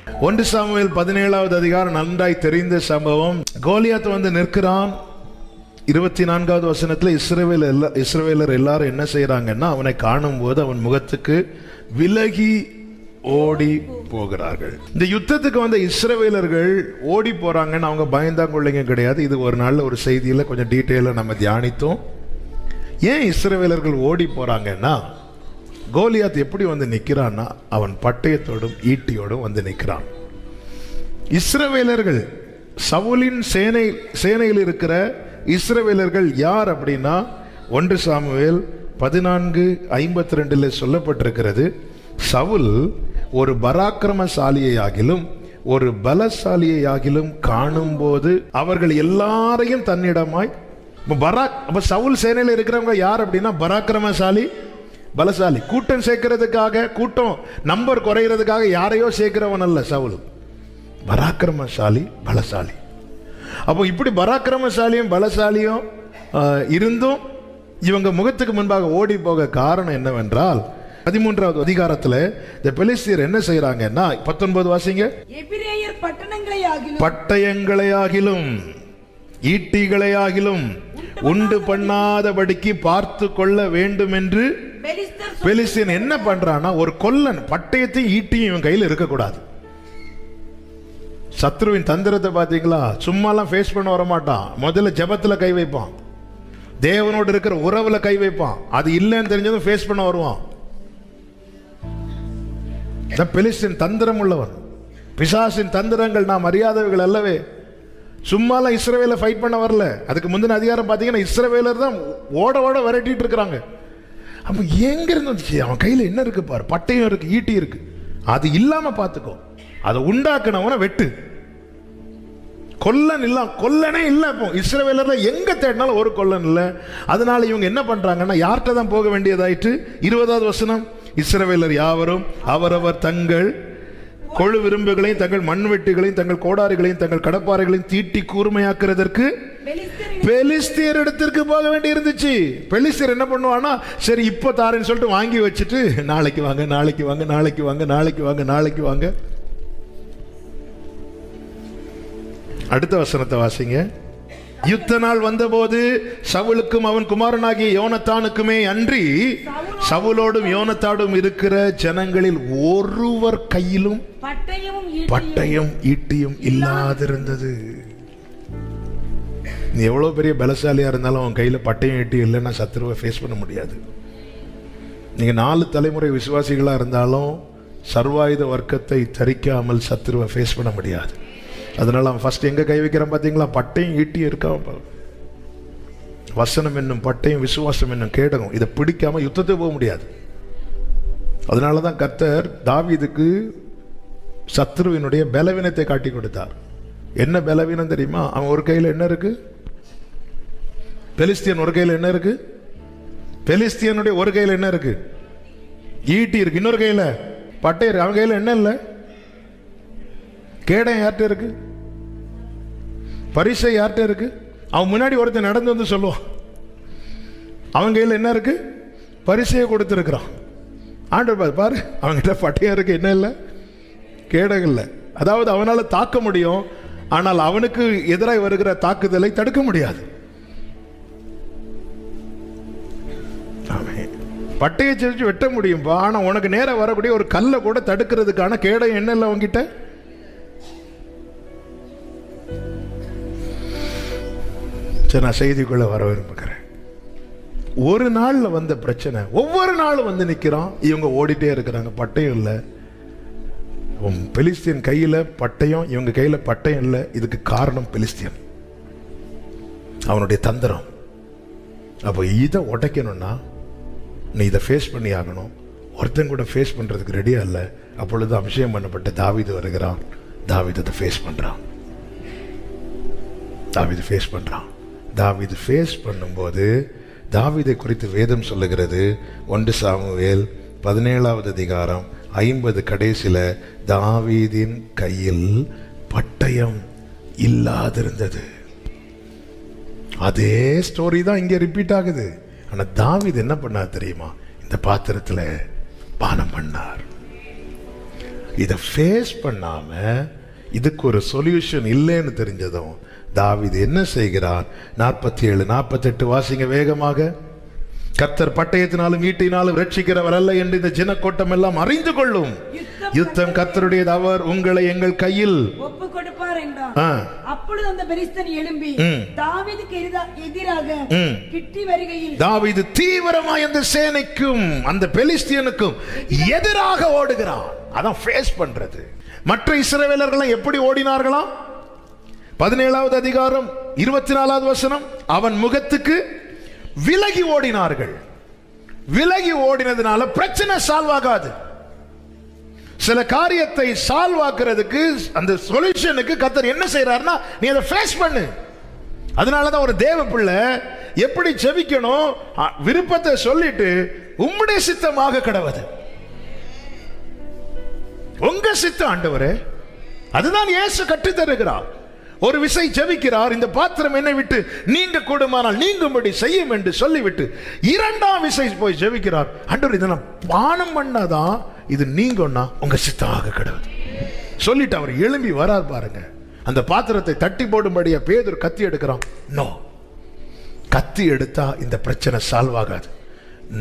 1 Samuel 17வது அதிகாரம் நன்றாய் தெரிந்த சம்பவம். கோலியாத் வந்து நிற்கிறான். 24வது வசனத்துல இஸ்ரவேலர் எல்லாரும் என்ன செய்யறாங்கன்னா, அவனை காணும் போது அவன் முகத்துக்கு விலகி ஓடி போகிறார்கள். இந்த யுத்தத்துக்கு வந்த இஸ்ரவேலர்கள் ஓடி போறாங்கன்னு அவங்க பயந்தாங்கொள்ளைங்க கிடையாது. இது ஒரு நாள்ல ஒரு செய்தியில கொஞ்சம் டீட்டெயிலா நம்ம தியானித்தோம். ஏன் இஸ்ரவேலர்கள் ஓடி போறாங்கன்னா, கோலியாத் எப்படி வந்து நிக்கிறான்னா, அவன் பட்டயத்தோடும் ஈட்டியோடும் வந்து நிற்கிறான். இஸ்ரவேலர்கள் சவுலின் சேனையில் இருக்கிற இஸ்ரவேலர்கள் யார் அப்படின்னா, 1 சாமுவேல் 14:52 சொல்லப்பட்டிருக்கிறது, சவுல் ஒரு பராக்கிரமசாலியாகிலும் ஒரு பலசாலியாகிலும் காணும் போது அவர்கள் எல்லாரையும் தன்னிடமாய். சவுல் சேனையில் இருக்கிறவங்க யார் அப்படின்னா, பராக்கிரமசாலி, பலசாலி. கூட்டம் சேர்க்கிறதுக்காக, கூட்டம் நம்பர் குறைகிறதுக்காக யாரையோ சேர்க்கிறவன் அல்ல சவுல். பராக்கிரமசாலி, பலசாலி. அப்போ இப்படி பராக்கிரமசாலியும் பலசாலியும் இருந்தும் இவங்க முகத்துக்கு முன்பாக ஓடி போக காரணம் என்னவென்றால், 13வது அதிகாரத்தில் இந்த பெலிஸ்தியர் என்ன செய்யறாங்கன்னா, 19 வாசிங்க. எபிரேயர் பட்டயங்களையாகிலும் ஈட்டிகளையாகிலும் உண்டு பண்ணாதபடிக்கு பார்த்து கொள்ள வேண்டும் என்று பெலிஸ்தியன் என்ன பண்றான்னா, ஒரு கொல்லன் பட்டயத்தையும் ஈட்டியும் இவன் கையில் இருக்கக்கூடாது. சத்ருவின் தந்திரத்தை பார்த்தீங்களா? சும்மாலாம் ஃபேஸ் பண்ண வரமாட்டான். முதல்ல ஜெபத்தில் கை வைப்பான், தேவனோடு இருக்கிற உறவுல கை வைப்பான். அது இல்லைன்னு தெரிஞ்சதும் ஃபேஸ் பண்ண வருவான். பெலிஸ்தியன் தந்திரம் உள்ளவன். பிசாசின் தந்திரங்கள் நாம் அறியாதவர்கள் அல்லவே. சும்மாலாம் இஸ்ரவேலை ஃபைட் பண்ண வரல. அதுக்கு முந்தின அதிகாரம் பார்த்தீங்கன்னா, இஸ்ரவேலர் தான் ஓட ஓட விரட்டிட்டு இருக்கிறாங்க. அப்போ எங்க இருந்து அவன் கையில் என்ன இருக்கு பாரு, பட்டயம் இருக்கு, ஈட்டி இருக்கு. அது இல்லாம பார்த்துக்கோ. அதை உண்டாக்குனவன வெட்டு. கொல்லன் இல்ல, கொல்லனே இல்ல. இப்போ இஸ்ரவேலர்ல எங்க தேடினாலும் ஒரு கொல்லன் இல்ல. அதனால இவங்க என்ன பண்றாங்கன்னா, யார்கிட்ட தான் போக வேண்டியதாயிற்று. 20வது வசனம், இஸ்ரவேலர் யாவரும் அவரவர் தங்கள் கொழு விரும்புகளையும் தங்கள் மண்வெட்டிகளையும் தங்கள் கோடாரிகளையும் தங்கள் கடப்பாறைகளையும் தீட்டி கூர்மையாக்குறதற்கு பெலிஸ்தியர் இடத்திற்கு போக வேண்டி இருந்துச்சு. பெலிஸ்தியர் என்ன பண்ணுவானா, சரி இப்போ தாரேன்னு சொல்லிட்டு வாங்கி வச்சுட்டு, நாளைக்கு வாங்க, நாளைக்கு வாங்க, நாளைக்கு வாங்க, நாளைக்கு வாங்க, நாளைக்கு வாங்க. அடுத்த வசனத்தை வாசிங்க. யுத்த நாள் வந்தபோது சவுலுக்கும் அவன் குமாரனாகிய யோனத்தானுக்குமே அன்றி சவுலோடும் யோனத்தாடும் இருக்கிற ஜனங்களில் ஒருவர் கையிலும் பட்டயம் ஈட்டியும் இல்லாதிருந்தது. நீ எவ்வளவு பெரிய பலசாலியா இருந்தாலும் அவன் கையில பட்டயம் ஈட்டி இல்லைன்னா சத்துருவை ஃபேஸ் பண்ண முடியாது. நீங்க 4 தலைமுறை விசுவாசிகளா இருந்தாலும் சர்வாயுத வர்க்கத்தை தரிக்காமல் சத்துருவை ஃபேஸ் பண்ண முடியாது. அதனால அவன் ஃபர்ஸ்ட் எங்க கை வைக்கிறான் பார்த்தீங்களா? பட்டையும் ஈட்டி இருக்காம. வசனம் என்னும் பட்டையும் விசுவாசம் என்னும் கேடகம், இதை பிடிக்காம யுத்தத்துக்கு போக முடியாது. அதனாலதான் கர்த்தர் தாவீதுக்கு சத்ருவினுடைய பலவீனத்தை காட்டி கொடுத்தார். என்ன பலவீனம் தெரியுமா? அவன் ஒரு கையில் என்ன இருக்கு? பெலிஸ்தியன் ஒரு கையில் என்ன இருக்கு? பெலிஸ்தியனுடைய ஒரு கையில் என்ன இருக்கு? ஈட்டி இருக்கு. இன்னொரு கையில பட்டை இருக்கு. அவன் கையில் என்ன இல்லை? கேடம் யார்கிட்ட இருக்கு? பரிசை யார்கிட்ட இருக்கு? அவன் முன்னாடி ஒருத்தன் நடந்து வந்து சொல்லுவான், அவன் கையில் என்ன இருக்கு? பரிசையை கொடுத்துருக்கிறான். ஆண்டவர் பாரு, அவன்கிட்ட பட்டயம் இருக்கு, என்ன இல்லை? கேடம் இல்லை. அதாவது அவனால தாக்க முடியும், ஆனால் அவனுக்கு எதிராக வருகிற தாக்குதலை தடுக்க முடியாது. பட்டையை செஞ்சு வெட்ட முடியும்பா, ஆனா உனக்கு நேரம் வரக்கூடிய ஒரு கல்லை கூட தடுக்கிறதுக்கான கேடம் என்ன இல்லை அவங்கிட்ட? நான் செய்திக்குள்ள வர விரும்புகிறேன். ஒரு நாள்ல வந்த பிரச்சனை ஒவ்வொரு நாளும் வந்து நிக்கிறான். இவங்க ஓடிட்டே இருக்கிறாங்க, பட்டயம் இல்லை. பெலிஸ்தியன் கையில பட்டயம், இவங்க கையில பட்டயம் இல்லை. இதுக்கு காரணம் பெலிஸ்தியன், அவனுடைய தந்திரம். அப்போ இதை உடைக்கணும்னா நீ இதை ஃபேஸ் பண்ணி ஆகணும். ஒருத்தன் கூட ஃபேஸ் பண்றதுக்கு ரெடியா இல்லை. அப்பொழுது அபிஷேகம் பண்ணப்பட்ட தாவீது வருகிறான். தாவீது அதை ஃபேஸ் பண்றான். தாவீது ஃபேஸ் பண்றான். தாவீது ஃபேஸ் பண்ணும்போது தாவீதை குறித்து வேதம் சொல்லுகிறது. 1 சாமுவேல் 17வது அதிகாரம் 50 கடைசியில, தாவீதின் கையில் பட்டயம் இல்லாதிருந்தது. அதே ஸ்டோரி தான் இங்க ரிப்பீட் ஆகுது. ஆனா தாவீது என்ன பண்ணார் தெரியுமா? இந்த பாத்திரத்துல பானம் பண்ணார். இதை ஃபேஸ் பண்ணாம இதுக்கு ஒரு சொல்யூஷன் இல்லைன்னு தெரிஞ்சதும் தாவீது என்ன செய்கிறார்? 47 48 வாசிங்க வேகமாக. கர்த்தர் பட்டயத்தினாலும் ஈட்டினாலும் ரட்சிக்கிறவர் அல்ல என்று இந்த ஜனக்கூட்டம் எல்லாம் அறிந்து கொள்ளும். யுத்தம் கர்த்தருடையது, அவர் உங்களை எங்கள் கையில் ஒப்பு கொடுப்பார் என்றார். அப்பொழுது அந்த பெலிஸ்தன் எழும்பி தாவீதுக்கு எதிராக கிட்டி வருகையில் தாவீது தீவிரமாய் அந்த சேனைக்கும் அந்த பெலிஸ்தியனுக்கும் எதிராக ஓடுகிறான். அதான் ஃபேஸ் பண்றது. மற்ற இஸ்ரவேலர்கள் எப்படி ஓடினார்களாம்? 17வது அதிகாரம் 24வது வசனம், அவன் முகத்துக்கு விலகி ஓடினார்கள். விலகி ஓடினதுனால பிரச்சனை சால்வ் ஆகாது. சில காரியத்தை சால்வ் ஆக்குறதுக்கு அந்த சொல்யூஷனுக்கு கர்த்தர் என்ன செய்யறாருன்னா, நீ அதை ஃபேஸ் பண்ணு. அதனாலதான் ஒரு தேவ பிள்ளை எப்படி ஜெபிக்கணும், விருப்பத்தை சொல்லிட்டு உம்முடைய சித்தமாக கடவுது, உங்க சித்தம் ஆண்டவரே, அதுதான் இயேசு கற்றுத் தருகிறார். ஒரு விசை ஜெபிக்கிறார், இந்த பாத்திரம் என்னை விட்டு நீங்க கூடுமானால் நீங்கும்படி செய்யும் என்று சொல்லிவிட்டு இரண்டாம் விசை போய் ஜெபிக்கிறார். ஆண்டவர், இதை நான் பானம் பண்ணாதான் இது நீங்கன்னா உங்க சித்தமாக கடவுது சொல்லிட்டு அவர் எழும்பி வரார் பாருங்க. அந்த பாத்திரத்தை தட்டி போடும்படியா பேதுரு கத்தி எடுக்கிறான். நோ, கத்தி எடுத்தா இந்த பிரச்சனை சால்வ் ஆகாது.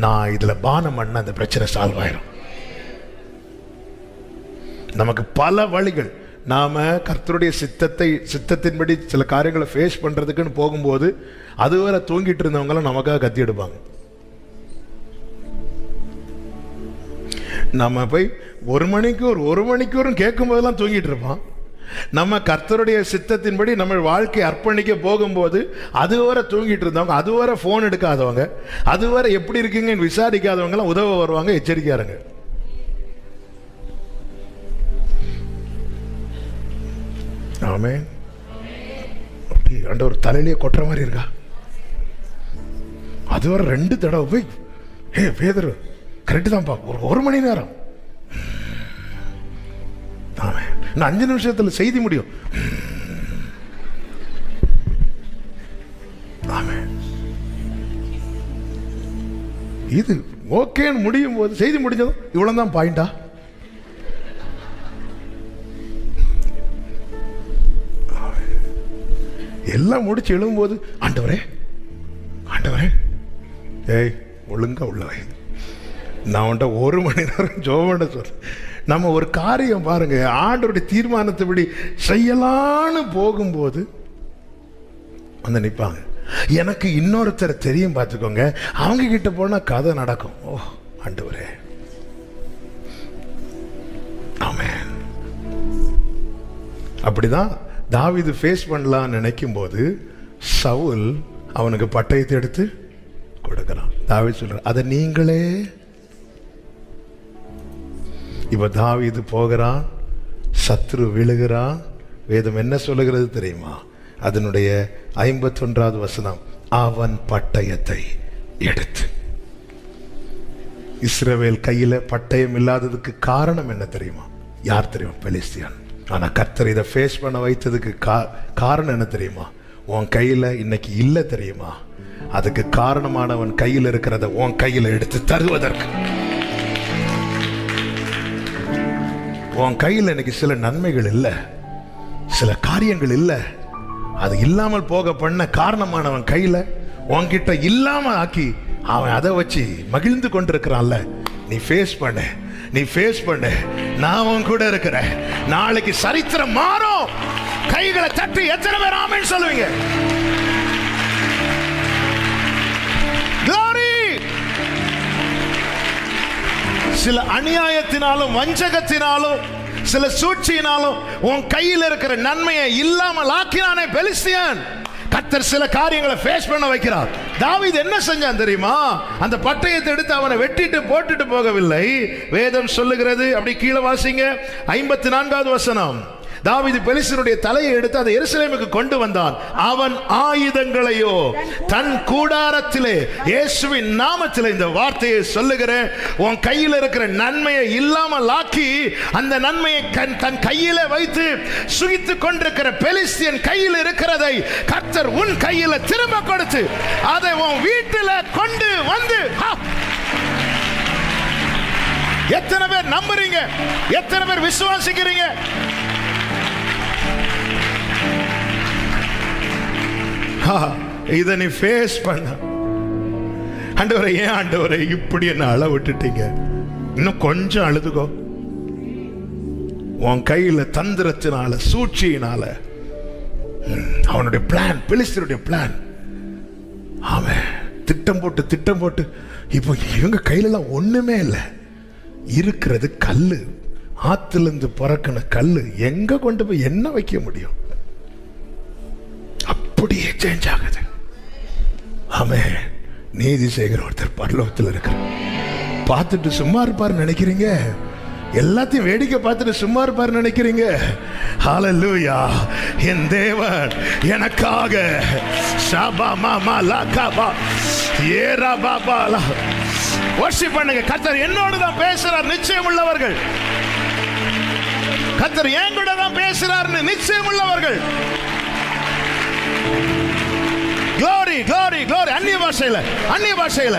நான் இதுல பானம் பண்ண அந்த பிரச்சனை சால்வ் ஆயிரும். நமக்கு பல வழிகள், நாம கர்த்தருடைய சித்தத்தின்படி சில காரியங்களை ஃபேஸ் பண்றதுக்குன்னு போகும்போது அதுவரை தூங்கிட்டு இருந்தவங்களும் நமக்காக கத்தி எடுப்பாங்க. நம்ம போய் ஒரு மணிக்கூறும் கேட்கும் போதெல்லாம் தூங்கிட்டு இருப்பான். நம்ம கர்த்தருடைய சித்தத்தின்படி நம்ம வாழ்க்கை அர்ப்பணிக்க போகும்போது அதுவரை தூங்கிட்டு இருந்தவங்க, அதுவரை போன் எடுக்காதவங்க, அதுவரை எப்படி இருக்கீங்கன்னு விசாரிக்காதவங்க எல்லாம் உதவ வருவாங்க. எச்சரிக்கையா இருங்க. ஆமென். ஆண்டவர் தலையிலேயே கொட்டுற மாதிரி இருக்கா? அதுவரை 2 தடவை போய், ஏ பேதுரு கரெக்டு தான்ப்பா, ஒரு மணி நேரம், நான் 5 நிமிஷத்துல செய்தி முடியும். இது ஓகேன்னு முடியும் போது செய்தி முடிஞ்சதும் இவ்வளவுதான் பாயிண்டா? எல்லாம் முடிச்சு எழும்போது, ஆண்டவரே ஏய் ஒழுங்கா உள்ளவை, நான் உன்ட்ட 1 மணி நேரம் ஜோபண்ட சொல்ல. நம்ம ஒரு காரியம் பாருங்க, ஆண்டவருடைய தீர்மானத்தைப்படி செய்யலான்னு போகும்போது வந்து நிற்பாங்க. எனக்கு இன்னொருத்தர் தெரியும் பார்த்துக்கோங்க, அவங்க கிட்ட போனா கதை நடக்கும். ஓ ஆண்டவரே, ஆமென். அப்படிதான் தாவீது ஃபேஸ் பண்ணலாம்னு நினைக்கும் போது சவுல் அவனுக்கு பட்டயத்தை எடுத்து கொடுக்கிறான். தாவீது சொல்ற, அதை நீங்களே. இப்ப தாவீது போகிறான், சத்ரு விழுகிறான். வேதம் என்ன சொல்லுகிறது தெரியுமா? அதனுடைய 51வது வசனம், அவன் பட்டயத்தை எடுத்து. இஸ்ரவேல் கையில பட்டயம் இல்லாததுக்கு காரணம் என்ன தெரியுமா? யார் தெரியுமா? பெலிஸ்தியன். ஆனா கர்த்தர் இதை ஃபேஸ் பண்ண வைத்ததுக்கு காரணம் என்ன தெரியுமா? உன் கையில இன்னைக்கு இல்ல தெரியுமா? அதுக்கு காரணமானவன் கையில் இருக்கிறத உன் கையில எடுத்து தருவதற்கு. உன் கையில் இன்னைக்கு சில நன்மைகள் இல்ல, சில காரியங்கள் இல்ல, அது இல்லாமல் போக பண்ண காரணமானவன் கையில உன்கிட்ட இல்லாம ஆக்கி அவன் அதை வச்சு மகிழ்ந்து கொண்டிருக்கிறான்ல. நீ ஃபேஸ் பண்ண, நான் உன் கூட இருக்கிறேன். நாளைக்கு சரித்திரம் மாறும். கைகளை தட்டி எத்தனை பேர் ஆமென் சொல்லுவீங்க? சில அநியாயத்தினாலும் வஞ்சகத்தினாலும் சில சூழ்ச்சியினாலும் உன் கையில் இருக்கிற நன்மையை இல்லாமல் ஆக்கினானே பெலிஸ்தியன். கர்த்தர் சில காரியங்களை ஃபேஸ் பண்ண வைக்கிறார். தாவீது என்ன செஞ்சான் தெரியுமா? அந்த பட்டயத்தை எடுத்து அவனை வெட்டிட்டு போட்டுட்டு போகவில்லை. வேதம் சொல்லுகிறது, அப்படி கீழே வாசிங்க, 54வது வசனம். தாவீது பெலிஸ்தருடைய தலையை எடுத்து அதை எருசலேமுக்கு கொண்டு வந்தான். அவன் ஆயுதங்களையோ தன் கூடாரத்திலே இயேசுவின் நாமத்திலே இந்த வார்த்தையை சொல்லுகிறேன், உன் கையில் இருக்கிற நன்மையை இல்லாமல் ஆக்கி அந்த நன்மையை தன் கையில வைத்து சுகித்துக் கொண்டிருக்கிற பெலிஸ்தியன் கையில் இருக்கிறதை கர்த்தர் உன் கையில திரும்ப கொடுத்து அதை உன் வீட்டில் கொண்டு வந்து எத்தனை பேர் நம்புறீங்க? எத்தனை பேர் விசுவாசிக்கிறீங்க? இதை நீ ஃபேஸ் பண்ண. ஆண்டவரே, ஏன் ஆண்டவரே இப்படி என்ன அழ விட்டுட்டீங்க? இன்னும் கொஞ்சம் அழுதுகோ. உன் கையில தந்திரத்தினால, சூழ்ச்சியினால, அவனுடைய பிளான், பெலிஸ்தருடைய பிளான், அவன் திட்டம் போட்டு இப்போ இவங்க கையிலலாம் ஒண்ணுமே இல்லை. இருக்கிறது கல்லு, ஆத்துல இருந்து பறக்கின கல்லு. எங்க கொண்டு போய் என்ன வைக்க முடியும்? அப்படியே சேஞ்ச் ஆகுது. ஆமென். நீதி செய்கிற ஒருத்தர் பரலோகத்தில் இருக்கிறார். பார்த்துட்டு சும்மா இருப்பாரு நினைக்கிறீங்க? எல்லாத்தையும் வேடிக்கை பார்த்துட்டு சும்மா இருப்பாரு நினைக்கிறீங்க? ஹல்லேலூயா. என் தேவன் எனக்காக ஷபா மாமா லகபா ஏரா பாபா வர்ஷிப் பண்ணுங்க. கர்த்தர் என்னோடு தான் பேசுறார். நிச்சயம் உள்ளவர்கள். கர்த்தர் என் கூட தான் பேசுறாருன்னு நிச்சயம் உள்ளவர்கள். Glory, glory, glory. அந்நிய பாஷையில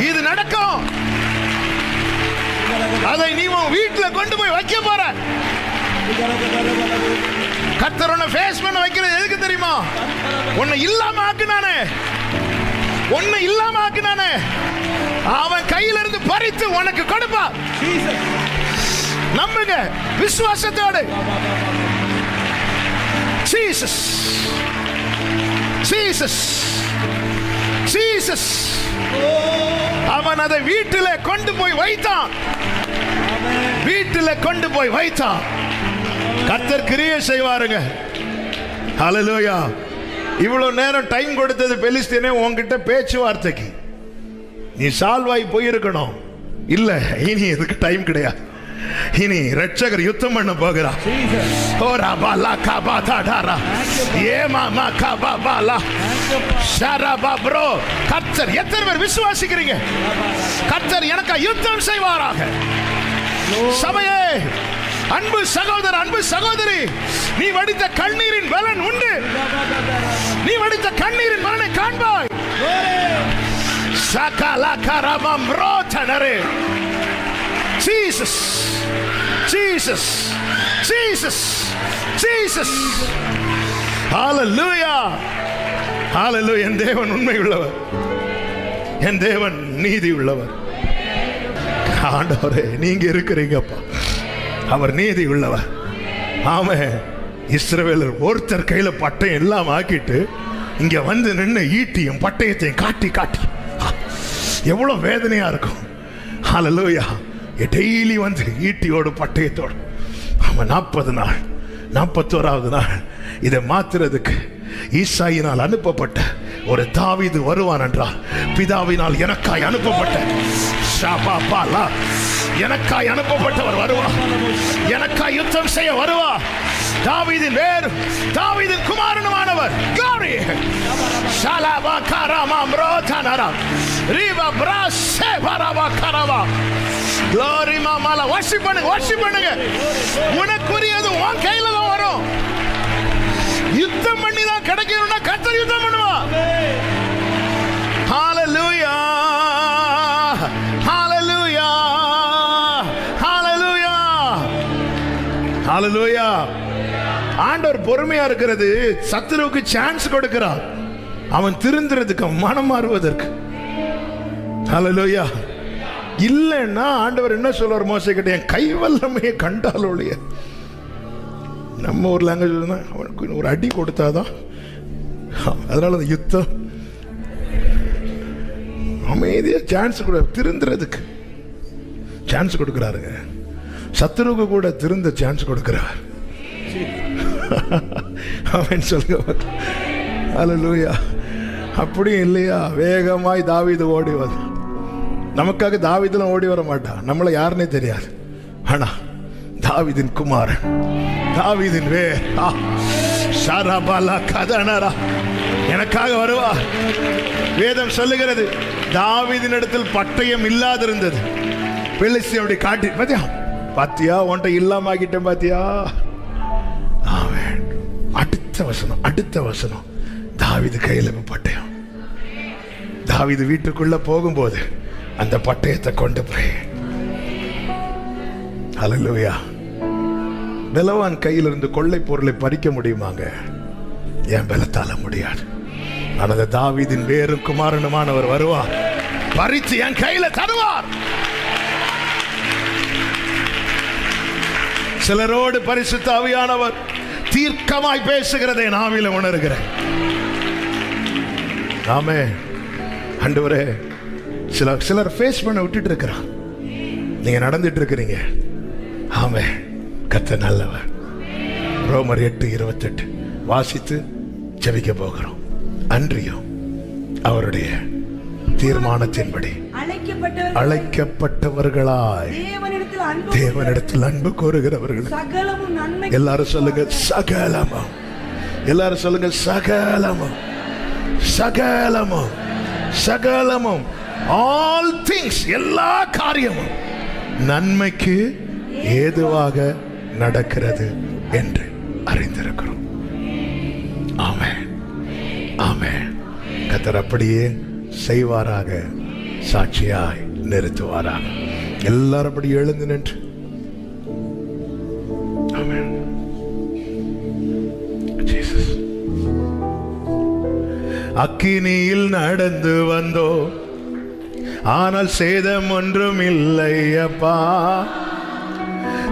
இது நடக்கும். அதை நீ உன் வீட்டுல கொண்டு போய் வைக்க போற. கர்த்தர் உன்னை ஃபேஸ் பண்ண வைக்கிறது எதுக்கு தெரியுமா? உன்னை இல்லாம ஆக்குனானே. அவன் கையில இருந்து பறித்து உனக்கு கொடுப்பா. நம்புங்க விசுவாசத்தோடு. Jesus, Jesus, Jesus. அவன் அதை வீட்டிலே கொண்டு போய் வைத்தான். கர்த்தர் கிரியை செய்வாருங்க. ஹல்லேலூயா. இவ்வளவு நேரம் டைம் கொடுத்தது பெலிஸ்தீனே உன்கிட்ட பேச்சுவார்த்தைக்கு. நீ சால்வாய் போயிருக்கணும். இல்ல, இனி இதுக்கு டைம் கிடையாது. இனி ரட்சகர் யுத்தம் பண்ண போகிறார். ஓரா பாலா காபா தாடாரா ஏமா மா காபா பாலா ஷரபா ப்ரோ. கர்த்தர் எத்தனை பேர் விசுவாசிக்கிறீங்க? கர்த்தர் எனக்கு யுத்தம் செய்வாராக. சபையே, அன்பு சகோதரர், அன்பு சகோதரி, நீ வடித்த கண்ணீரின் பலன் உண்டு. நீ வடித்த கண்ணீரின் பலனை காண்பாய். சகல கரமம் ரோதனரே. Jesus, Jesus, Jesus, Jesus. Hallelujah, hallelujah. என் தேவன் உண்மை உள்ளவர். என் தேவன் நீதி உள்ளவர். ஆண்டவரே, நீங்க இருக்கிறீங்கப்பா. அவர் நீதி உள்ளவர். ஆமென். இஸ்ரவேலர் ஒருத்தர் கையில பட்டயம் எல்லாம் ஆக்கிட்டு இங்க வந்து நின்று ஈட்டியும் பட்டயத்தையும் காட்டி எவ்வளவு வேதனையா இருக்கும். ஹல்லேலூயா. டெய்லி வந்து ஈட்டியோடு பட்டயத்தோடு அவன் 40 நாள், 41வது நாள் இதை மாத்துறதுக்கு ஈசாயினால் அனுப்பப்பட்ட ஒரு தாவீது வருவான் என்றால், பிதாவினால் எனக்காய் அனுப்பப்பட்ட எனக்காய் அனுப்பப்பட்டவர் வருவார். எனக்காய் யுத்தம் செய்ய வருவார். தாவீதின் வேறு, தாவீதின் குமாரனுமானவர். glory ஷாலாபா கராமா ம்ரோதனரா ரிவா பிராசே பரவா கரவா. glory மாமால வர்ஷிப் பண்ணுங்க. உனக்குரியது உன் கையில தான் வரும். யுத்தம் பண்ணி தான் கிடைக்கணும்னா கர்த்தர் யுத்தம் பண்ணுவா. ஹalleluya, ஹalleluya, ஹalleluya, ஹalleluya. ஆண்டவர் பொறுமையா இருக்கிறது, சத்துருவுக்கு சான்ஸ் கொடுக்கிறார் அவன் திருந்துறதுக்கு, மனம் மாறுவதற்கு. ஹalleluya. இல்லைன்னா ஆண்டவர் என்ன சொல்றார் மோசே கிட்ட? என் கை வல்லமையை கண்டாலோடைய, நம்ம ஒரு லாங்குவேஜ் அவனுக்கு ஒரு அடி கொடுத்தாதான். அதனால அந்த யுத்தம் அமைதியா சான்ஸ் கொடு, திருந்துறதுக்கு சான்ஸ் கொடுக்கிறாருங்க. சத்துருவுக்கு கூட திருந்த சான்ஸ் கொடுக்கிறார். அவன் சொல்லுங்க. ஹல்லேலூயா. அப்படியும் இல்லையா? வேகமாய் தாவீது ஓடி வர, நமக்காக தாவீதுலாம் ஓடி வர மாட்டான், நம்மள யாருன்னே தெரியாது. ஆனா தாவீதின் குமாரன், தாவீதின் வேர் எனக்காக வருவா. வேதம் சொல்லுகிறது, தாவீதின் இடத்தில் பட்டயம் இல்லாதிருந்தது. பெலிஸ்தியன் அப்படி காட்டி, பாத்தியா உன்ட்ட இல்லாம ஆகிட்டேன் பாத்தியா. அடுத்த வசனம் தாவீது கையில பட்டயம். தாவீது வீட்டுக்குள்ள போகும்போது அந்த பட்டயத்தை கொண்டு போய் ஹல்லேலூயா. பலவான் கையிலிருந்து கொள்ளை பொருளை பறிக்க முடியுமாங்க? என் பலத்தால முடியாது. அந்த தாவீதின் வேரும் குமாரனுமானவர் வருவார், பறித்து என் கையில தருவார். சிலரோடு பரிசுத்த ஆவியானவர் தீர்க்கமாய் பேசுகிறதை நாவில உணர்கிறேன். ஆமே ஆண்டவரே. சிலர் ஃபேஸ் பண்ண விட்டுட்டு இருக்கிறான், நீங்க நடந்துட்டு இருக்கிறீங்க. ஆமே, கர்த்தர் நல்லவர். ரோமர் 8:28 வாசித்து ஜெபிக்க போகிறோம். அன்றியும் அவருடைய தீர்மானத்தின்படி அழைக்கப்பட்டவர்களாய் தேவனிடத்தில் அன்பு கோருகிறவர்கள் எல்லாரும் சொல்லுங்க சகலமும். எல்லாரும் சொல்லுங்க சகலமும், சகலமும், சகலமும். ஆல் திங்ஸ், எல்லா காரியமும் நன்மைக்கு ஏதுவாக நடக்கிறது என்று அறிந்திருக்கிறோம். ஆமென், ஆமென். கர்த்தர் அப்படியே செய்வாராக, சாட்சியாய் நிறுத்துவாராக. எல்லாரும் அப்படி எழுந்து நின்று ஆமென். ஜீசஸ். அக்கினியில் நடந்து வந்தோ, ஆனால் சேதம் ஒன்றும் இல்லை அப்பா.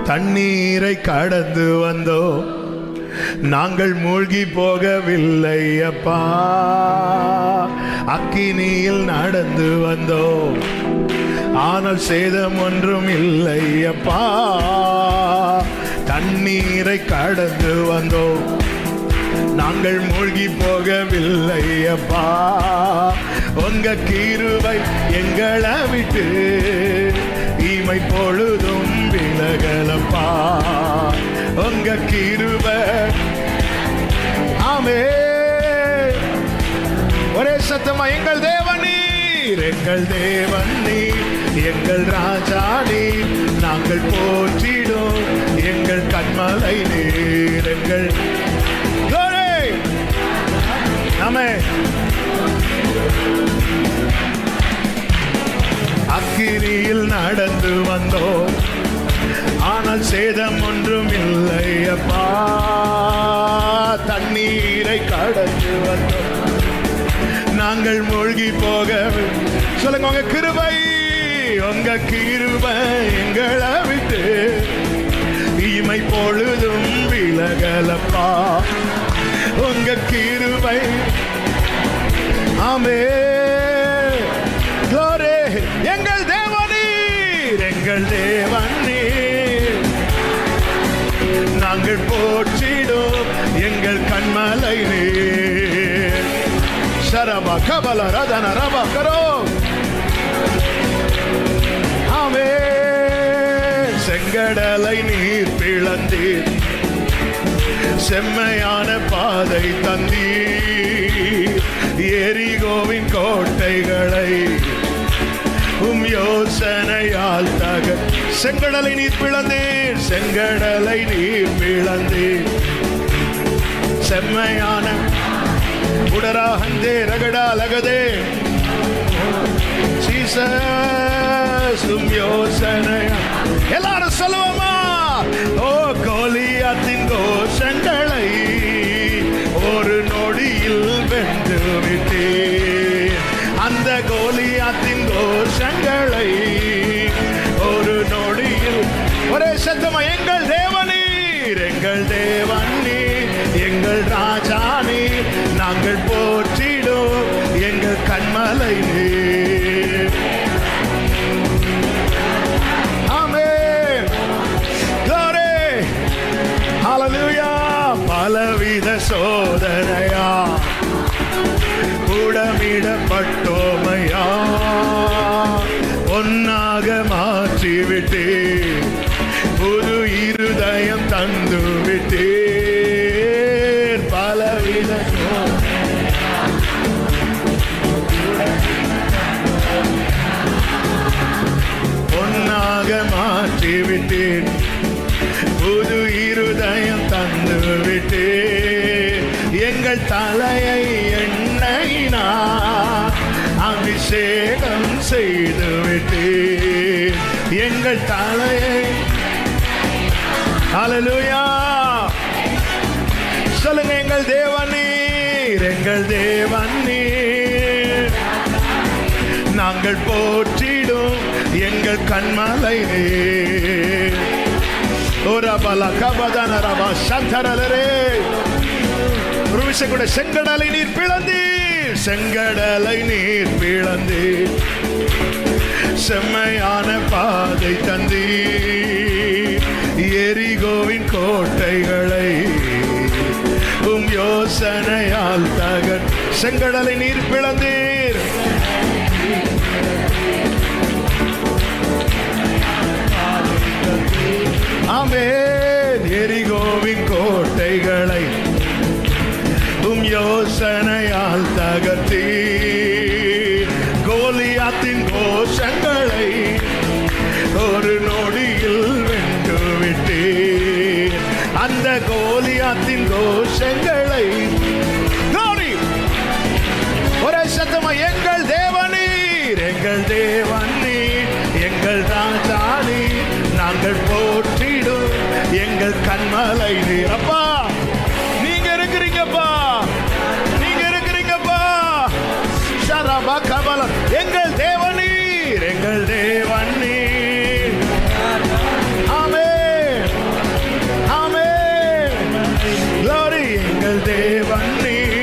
தண்ணீரை கடந்து வந்தோ, நாங்கள் மூழ்கி போகவில்லை அப்பா. அக்கினியில் நடந்து வந்தோ, ஆனால் சேதம் ஒன்றும் இல்லை அப்பா. தண்ணீரை கடந்து வந்தோ, நாங்கள் மூழ்கி போகவில்லை அப்பா. உங்க கிருபை எங்களை விட்டு இமை பொழுதும் விலகலப்பா. உங்க கிருபை. ஆமே. ஒரே சத்தமா எங்கள் தேவன் நீர், எங்கள் தேவன் நீர், எங்கள் ராஜா நீர், நாங்கள் போற்றிடும் எங்கள் கண்மலை நீர், எங்கள் ஆமே. அக்கினியில் நடந்து வந்தோம், ஆனால் சேதம் ஒன்றும் இல்லை அப்பா. தண்ணீரை கடந்து வந்தோம், நாங்கள் மூழ்கி போக. சொல்லுங்க உங்க கிருபை, உங்க கிருபை எங்களை விட்டு இமை பொழுதும் விலகலப்பா. உங்க கிருபை. ஆமே. glory. எங்கள் தேவனீர், எங்கள் தேவனீர், நாங்கள் போற்றிடும் எங்கள் கண்மலை நீர். சரபா கபல ரதன ரபா கரோ. ஆமே. செங்கடலை நீர் பிளந்தீர், செம்மையான பாதை தந்தீர். எரிகோவின் கோட்டைகளை யோசனையால் தக. செங்கடலை நீர் பிளந்தீர், செங்கடலை நீர் பிளந்தீர். செம்மையான உடரா ஹந்தே ரகடா லகதே ஜீசஸ் யோசனையா. எல்லாரும் சொல்லுவோமா? ஓ கோலியாத்தின் கோஷங்களை ஒரு நொடியில் வென்று விட்டேன். அந்த கோலியாத்தின் கோஷங்களை ஒரு நொடியில். ஒரே சத்தமா எங்கள் தேவனீர், எங்கள் தேவனீர், எங்கள் ராஜா நீர், நாங்கள் போற்றிடும் எங்கள் கண்மலை நீர். ஆமென். glory. hallelujah. பலவித சோதனையா உடமிடப்பட்டோமையா, ஒன்னாக மாற்றிவிட்டே, புது இருதயம் தந்து விட்டே. பலவித ஒன்னாக மாற்றிவிட்டேன், புது இருதயம் தந்து விட்டேன். எங்கள் தலையை எண்ணெயினா அபிஷேகம் செய்து விட்டீர் எங்கள் தலையை. ஹல்லேலூயா. சொல்லுங்க, எங்கள் தேவன் நீர், எங்கள் தேவன் நீர், நாங்கள் போற்றிடும் எங்கள் கண்மலை நீர். ஓரபல கபதன ரபா சந்தரலரே. ஒரு விஷயம் கூட, செங்கடலை நீர் பிளந்தீர், செங்கடலை நீர் பிளந்தீர், செம்மையான பாதை தந்தீர், எரிகோவின் கோட்டைகளை உம் யோசனையால் தகர். செங்கடலை நீர் பிளந்தீர், ஆமென், எரிகோவின் கோட்டைகளை உம் யோசனையால் தகர்த்தீர், கோலியாத்தின் கோஷங்களை ஒரு நொடியில் வென்று விட்டீர். அந்த கோலியாத்தின் கோஷங்களை ஒரே சத்தமா, எங்கள் தேவனீர், எங்கள் தேவனீர், எங்கள் ராஜானி, நாங்கள் போற்றிடும் எங்கள் கண்மலை நீர். அப்பா நீங்க இருக்கிறீங்கப்பா, நீங்க இருக்கிறீங்கப்பா. ஷரபா கபல. எங்கள் தேவனீர், எங்கள் தேவனீர். ஆமென், ஆமென். glory. எங்கள் தேவனீர்.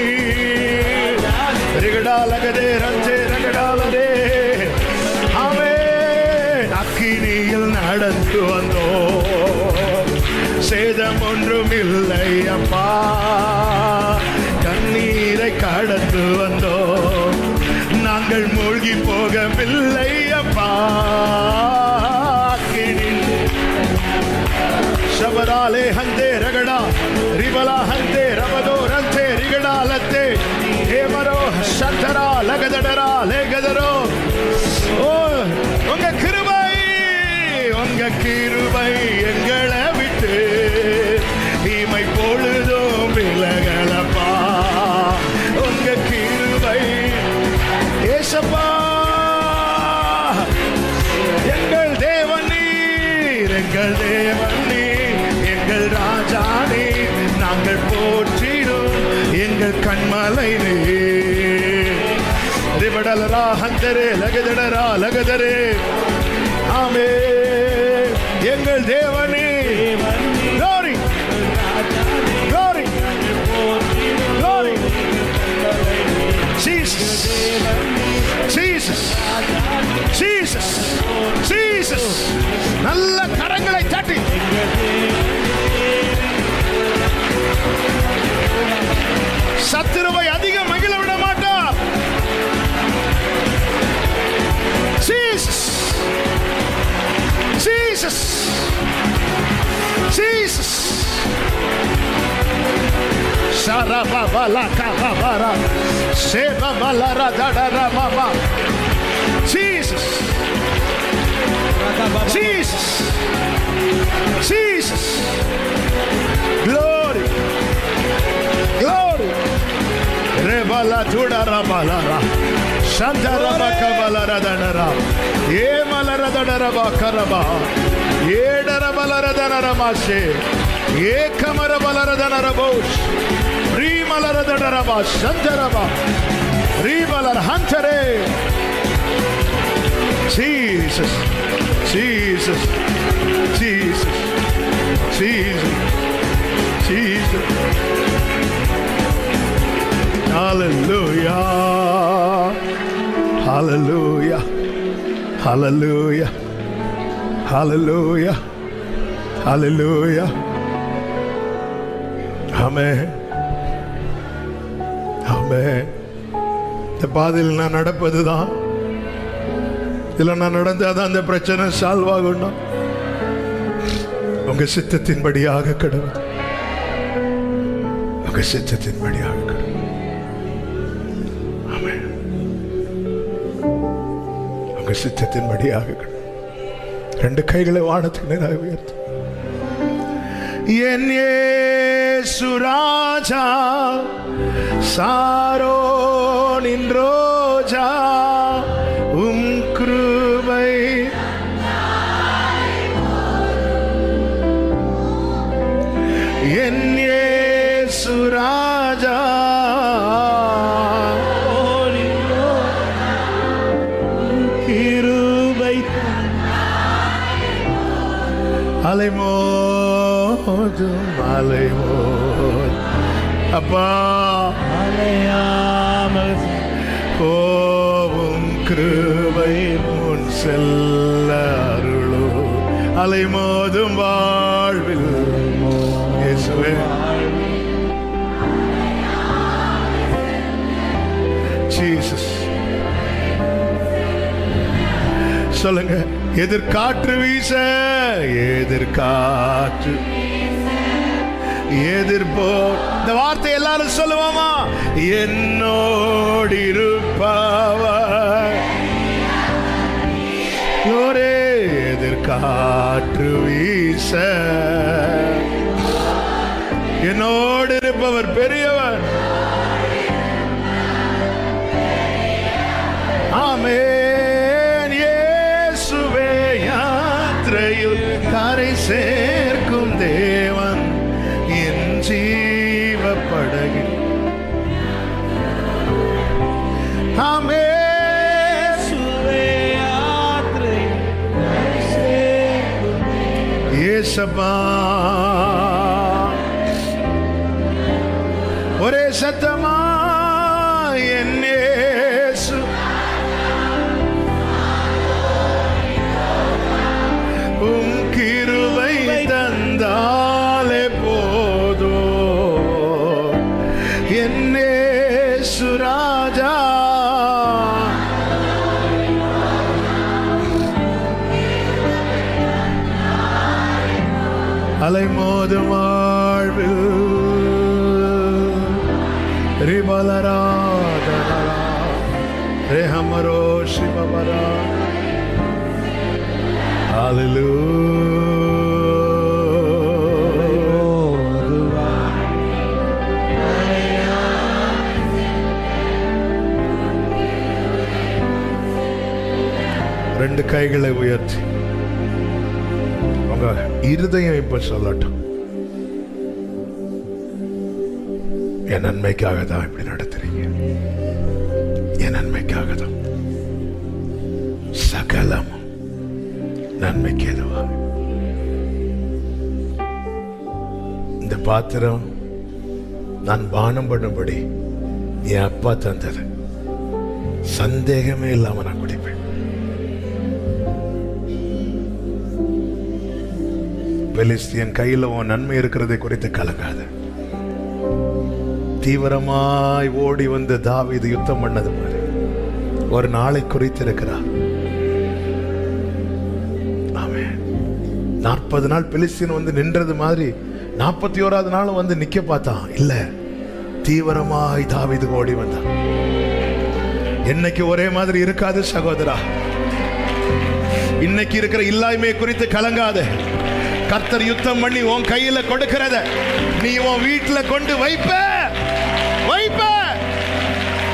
ரிகடாலகதே ரஞ்சே ரகடாலதே. ஆமென். அக்கினியில் நடந்து வந்தோ, சேதம் ஒன்றும் இல்லை அப்பா, கண்ணீரை கடந்து வந்தோ, நாங்கள் மூழ்கி போகவில்லை அப்பா. ಶಬರಾಲೆ ಹಂತೆ ರಗಡ ರಿಬಲ ಹಂತೆ ರಬದೋ ರಂತೆ ರಿಗಡಾಲತ್ತೆ ಹೇಮರೋ ಶಂತರ ಲಗದಡರ ಲೇಗದರೋ. ஓ உங்க கிருபை, உங்க கிருபை எங்களை விட்டு இமை பொழுதும் விலகலப்பா. உங்க கிருபை ஏசப்பா, எங்கள் தேவன் நீர், எங்கள் தேவன் நீர், எங்கள் ராஜா நீர், நாங்கள் போற்றிடும் எங்கள் கண்மலை நீர். ரிபடலரா ஹந்தரே லகதடரா லகதரே. ஆமென். எங்கள் தேவனே. glory, glory, glory. Jesus, Jesus, Jesus, Jesus. நல்ல கரங்களை தட்டி சத்துருவை அதிகம் மகிழ விட மாட்டார். Jesus, Jesus, Jesus. Sharaba balaka babara, seba balara dadara mama. Jesus, Jesus, Jesus. Glory, glory. Rebala tudara balara, shantara bakabalara dadara, emalara dadara bakaraba, edara balara dadara mashe, ekamara balara dadara bosh, rimalara dadara ba, shantara ba, rimalara hantare. Jesus, Jesus, Jesus, Jesus, Jesus. Hallelujah, hallelujah, hallelujah, hallelujah, hallelujah. Amen, amen. இந்த பாதையில் நான் நடப்பதுதான், இல்ல நான் நடந்தாதான் அந்த பிரச்சனை solve ஆகணும். உங்க சித்தத்தின்படியாக கடவுள், உங்க சித்தத்தின்படியாக கடவுள். ஆமென். உங்க சித்தத்தின்படியாக கடவுள். ரெண்டு கைகளை வானத்துக்கு நேராக உயர்த்து. என் இயேசு ராஜா, சாரோனின் ரோஜா, என் இயேசு ராஜா. கிருபை அலைமோதும் அலைமோதும் அப்பா அலையாமல் ஓவும் கிருபை முன் செல்ல அருளோ. அலைமோதும் வாழ்வில் இயேசுவே. ஜீசஸ். சொல்லுங்க. எதிர்காற்று வீச, எதிர்காற்று எதிர்ப்போ. இந்த வார்த்தை எல்லாரும் சொல்லுவோமா? என்னோடு இருப்பவர் ஒரே. எதிர்காற்று வீச என்னோடு இருப்பவர் பெரியவர். ஆமென். இயேசுவே யாத்திரையில் கரை சேர்க்கும் தேவன் என் ஜீவ படகில். ஆமென். இயேசப்பா ஒரே சத்தமா என் இயேசு. உம் கிருபை தந்தாலே போதோ என் இயேசு ராஜா. அலைமோதும் வாழ்வில் ரிபலராதரா ரே ஹமரோ சிவபரா. ஹல்லேலூயா. ரெண்டு கைகளை உயர்த்தி உங்க இருதயம் இப்ப சொல்லட்டும், என் நன்மைக்காக தான் இப்படி நடத்துறீங்க, என் நன்மைக்காக தான். சகலம் நன்மைக்கு எதுவா. இந்த பாத்திரம் நான் பானம் பண்ணும்படி என் அப்பா தந்தது, சந்தேகமே இல்லாம நான் குடிப்பேன். பெலிஸ்தியன் கையில உன் நன்மை இருக்கிறதை குறித்து கலங்காத. தீவிரமாய் ஓடி வந்து தாவீது யுத்தம் பண்ணது மாதிரி ஒரு நாளை குறித்திருக்கிறார். ஆமென். 40 நாள் பெலிஸ்தியன் வந்து நின்றது மாதிரி 41வது நாள் வந்து நிக்க பார்த்தான். இல்ல, தீவிரமாய் தாவீது ஓடி வந்தான். இன்னைக்கு ஒரே மாதிரி இருக்காது சகோதரா. இன்னைக்கு இருக்கிற இல்லாய்மை குறித்து கலங்காத. கர்த்தர் யுத்தம் பண்ணி உன் கையில கொடுக்கிறத நீ உன் வீட்டுல கொண்டு வைப்ப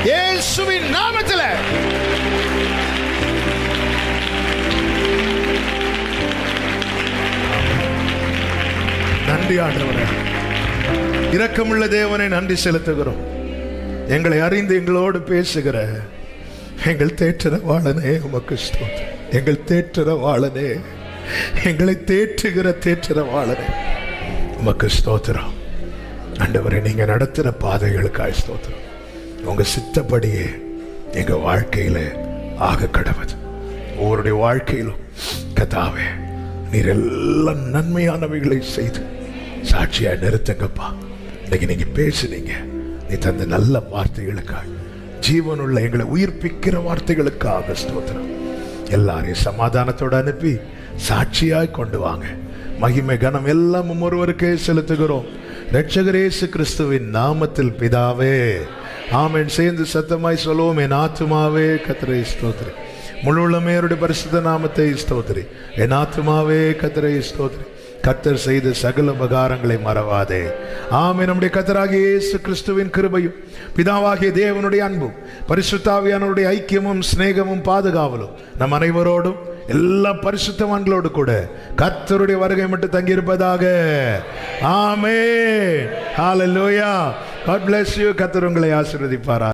இயேசுவின் நாமத்துல. நன்றி ஆண்டவரே, இரக்கமுள்ள தேவனை நன்றி செலுத்துகிறோம். எங்களை அறிந்து எங்களோடு பேசுகிற எங்கள் தேற்றரவாளனே உமக்கு ஸ்தோத்திரம். எங்கள் தேற்றரவாளனே, எங்களை தேற்றுகிற தேற்றரவாளனே உமக்கு ஸ்தோத்திரம். ஆண்டவரே, நீங்க நடத்துகிற பாதைகளுக்காய் ஸ்தோத்திரம். உங்க சித்தப்படியே எங்க வாழ்க்கையில ஆக கடவுது. ஒவ்வொருடைய வாழ்க்கையிலும் கர்த்தாவே நீர் எல்லாம் நன்மையானவைகளை செய்து சாட்சியா நிறுத்துங்கப்பா. இன்னைக்கு நீங்க பேசுனீங்க, நீ தந்த நல்ல வார்த்தைகளுக்காக, ஜீவனுள்ள எங்களை உயிர்ப்பிக்கிற வார்த்தைகளுக்காக ஸ்தோத்திரம். எல்லாரையும் சமாதானத்தோடு அனுப்பி சாட்சியாய் கொண்டு வாங்க. மகிமை கனம் எல்லாம் ஒருவருக்கே செலுத்துகிறோம் இரட்சகர் இயேசு கிறிஸ்துவின் நாமத்தில் பிதாவே, ஆமென். சேர்ந்து சத்தமாய் சொல்லுவோம். என் ஆத்துமாவே கர்த்தரை ஸ்தோத்திரி, முழு உள்ளமே அவருடைய பரிசுத்த நாமத்தை ஸ்தோத்திரி. என் ஆத்துமாவே கர்த்தரை ஸ்தோத்திரி, கர்த்தர் செய்த சகல உபகாரங்களை மறவாதே. ஆமென். நம்முடைய கர்த்தராகிய இயேசு கிறிஸ்துவின் கிருபையும் பிதாவாகிய தேவனுடைய அன்பும் பரிசுத்த ஆவியானவருடைய ஐக்கியமும் சிநேகமும் பாதுகாவலும் நம் அனைவரோடும் எல்லா பரிசுத்தவான்களோடு கூட கர்த்தருடைய வருகை மட்டும் தங்கியிருப்பதாக. ஆமென். ஹalleluya. God bless you. கர்த்தர் உங்களை ஆசீர்வதிப்பாராக.